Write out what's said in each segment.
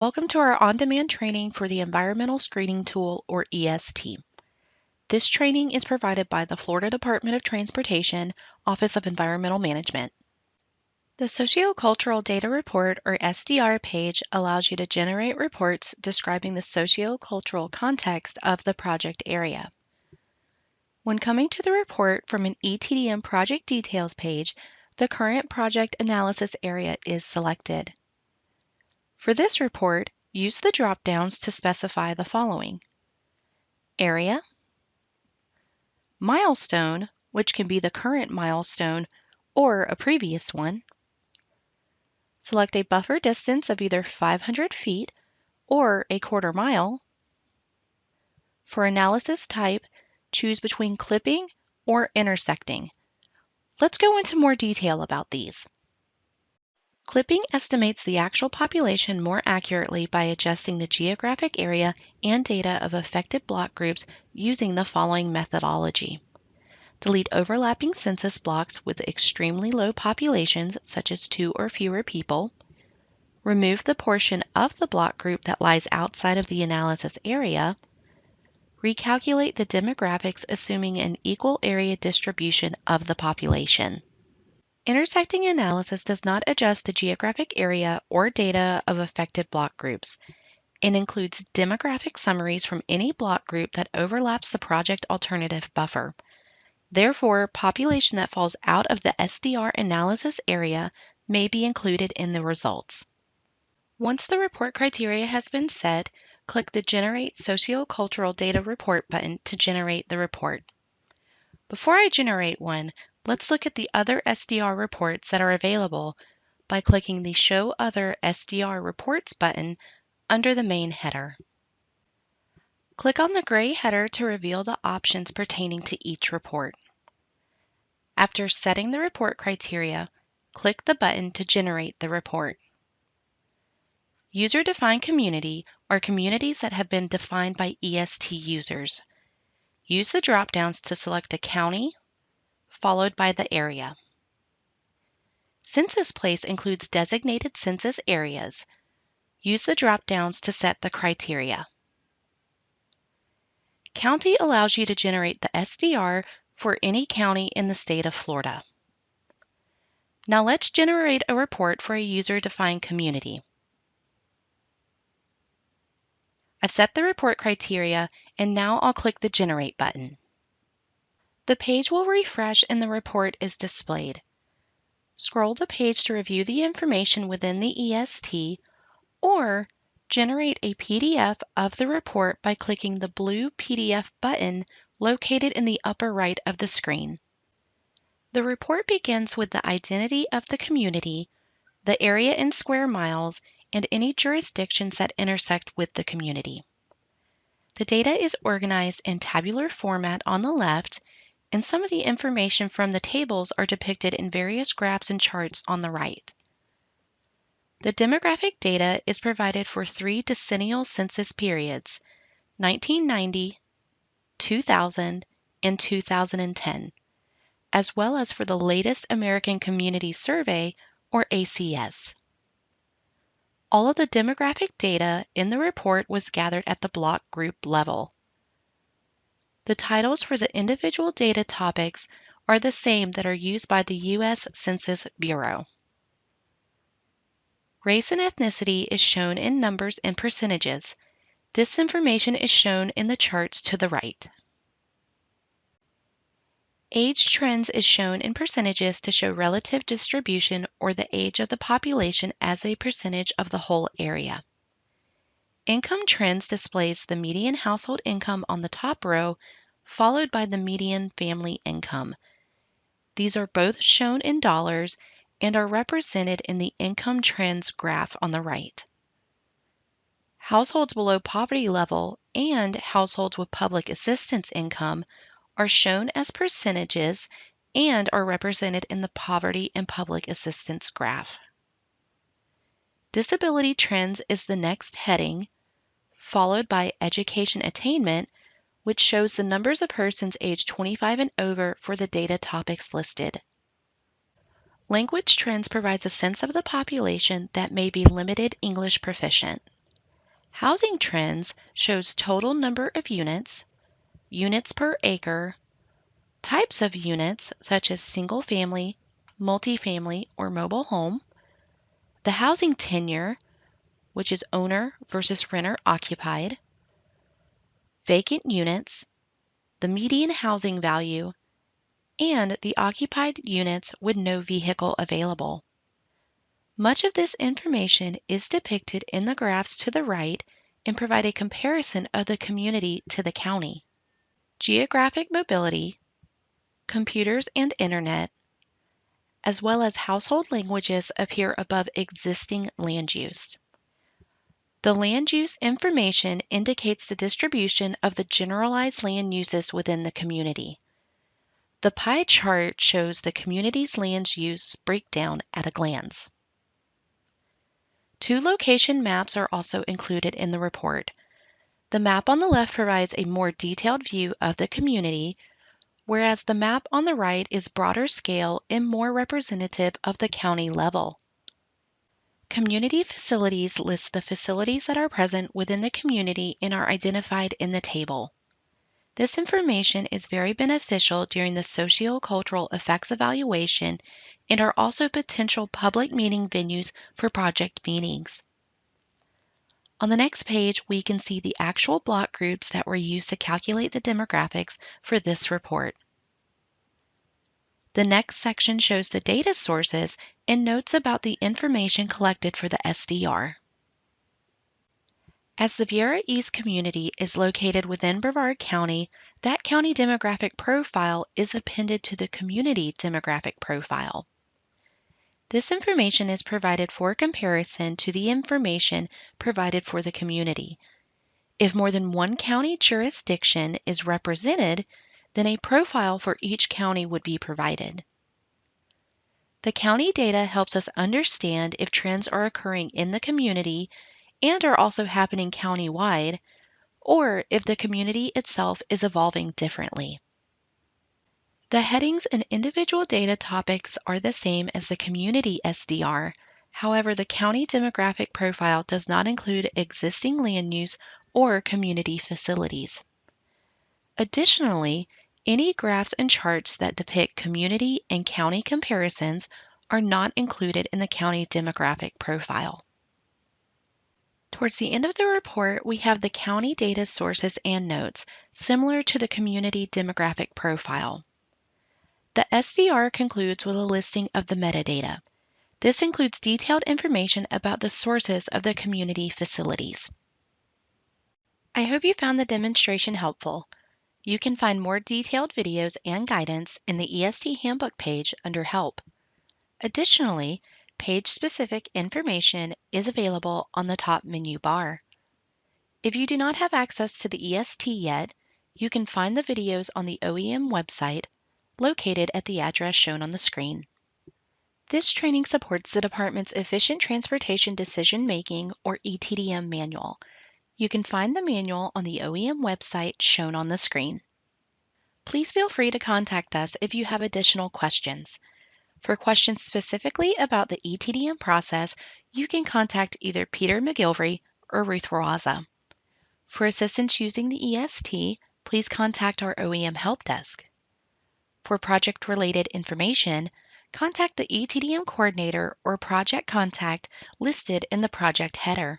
Welcome to our on-demand training for the Environmental Screening Tool, or EST. This training is provided by the Florida Department of Transportation, Office of Environmental Management. The Sociocultural Data Report, or SDR page allows you to generate reports describing the sociocultural context of the project area. When coming to the report from an ETDM project details page, the current project analysis area is selected. For this report, use the drop-downs to specify the following: area, milestone, which can be the current milestone or a previous one. Select a buffer distance of either 500 feet or a quarter mile. For analysis type, choose between clipping or intersecting. Let's go into more detail about these. Clipping estimates the actual population more accurately by adjusting the geographic area and data of affected block groups using the following methodology. Delete overlapping census blocks with extremely low populations, such as 2 or fewer people. Remove the portion of the block group that lies outside of the analysis area. Recalculate the demographics assuming an equal area distribution of the population. Intersecting analysis does not adjust the geographic area or data of affected block groups. It includes demographic summaries from any block group that overlaps the project alternative buffer. Therefore, population that falls out of the SDR analysis area may be included in the results. Once the report criteria has been set, click the Generate Sociocultural Data Report button to generate the report. Before I generate one, let's look at the other SDR reports that are available by clicking the Show Other SDR Reports button under the main header. Click on the gray header to reveal the options pertaining to each report. After setting the report criteria, click the button to generate the report. User-defined community are communities that have been defined by EST users. Use the drop-downs to select a county, followed by the area. Census place includes designated census areas. Use the drop-downs to set the criteria. County allows you to generate the SDR for any county in the state of Florida. Now let's generate a report for a user-defined community. I've set the report criteria, and now I'll click the Generate button. The page will refresh and the report is displayed. Scroll the page to review the information within the EST, or generate a PDF of the report by clicking the blue PDF button located in the upper right of the screen. The report begins with the identity of the community, the area in square miles, and any jurisdictions that intersect with the community. The data is organized in tabular format on the left, and some of the information from the tables are depicted in various graphs and charts on the right. The demographic data is provided for 3 decennial census periods: 1990, 2000, and 2010, as well as for the latest American Community Survey, or ACS. All of the demographic data in the report was gathered at the block group level. The titles for the individual data topics are the same that are used by the U.S. Census Bureau. Race and ethnicity is shown in numbers and percentages. This information is shown in the charts to the right. Age trends is shown in percentages to show relative distribution, or the age of the population as a percentage of the whole area. Income trends displays the median household income on the top row, followed by the median family income. These are both shown in dollars and are represented in the income trends graph on the right. Households below poverty level and households with public assistance income are shown as percentages and are represented in the poverty and public assistance graph. Disability trends is the next heading, followed by education attainment, which shows the numbers of persons aged 25 and over for the data topics listed. Language trends provides a sense of the population that may be limited English proficient. Housing trends shows total number of units, units per acre, types of units such as single family, multifamily, or mobile home, the housing tenure, which is owner versus renter occupied, vacant units, the median housing value, and the occupied units with no vehicle available. Much of this information is depicted in the graphs to the right and provide a comparison of the community to the county. Geographic mobility, computers and internet, as well as household languages appear above existing land use. The land use information indicates the distribution of the generalized land uses within the community. The pie chart shows the community's land use breakdown at a glance. 2 location maps are also included in the report. The map on the left provides a more detailed view of the community, whereas the map on the right is broader scale and more representative of the county level. Community facilities list the facilities that are present within the community and are identified in the table. This information is very beneficial during the sociocultural effects evaluation and are also potential public meeting venues for project meetings. On the next page, we can see the actual block groups that were used to calculate the demographics for this report. The next section shows the data sources and notes about the information collected for the SDR. As the Viera East community is located within Brevard County, that county demographic profile is appended to the community demographic profile. This information is provided for comparison to the information provided for the community. If more than one county jurisdiction is represented, then a profile for each county would be provided. The county data helps us understand if trends are occurring in the community and are also happening countywide, or if the community itself is evolving differently. The headings and individual data topics are the same as the community SDR. However, the county demographic profile does not include existing land use or community facilities. Additionally, any graphs and charts that depict community and county comparisons are not included in the county demographic profile. Towards the end of the report, we have the county data sources and notes, similar to the community demographic profile. The SDR concludes with a listing of the metadata. This includes detailed information about the sources of the community facilities. I hope you found the demonstration helpful. You can find more detailed videos and guidance in the EST Handbook page under Help. Additionally, page-specific information is available on the top menu bar. If you do not have access to the EST yet, you can find the videos on the OEM website located at the address shown on the screen. This training supports the Department's Efficient Transportation Decision-Making, or ETDM manual. You can find the manual on the OEM website shown on the screen. Please feel free to contact us if you have additional questions. For questions specifically about the ETDM process, you can contact either Peter McGilvery or Ruth Rawaza. For assistance using the EST, please contact our OEM Help Desk. For project-related information, contact the ETDM coordinator or project contact listed in the project header.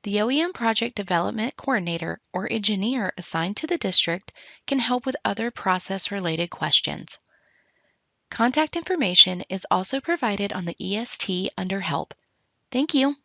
The OEM Project Development Coordinator or engineer assigned to the district can help with other process-related questions. Contact information is also provided on the EST under Help. Thank you.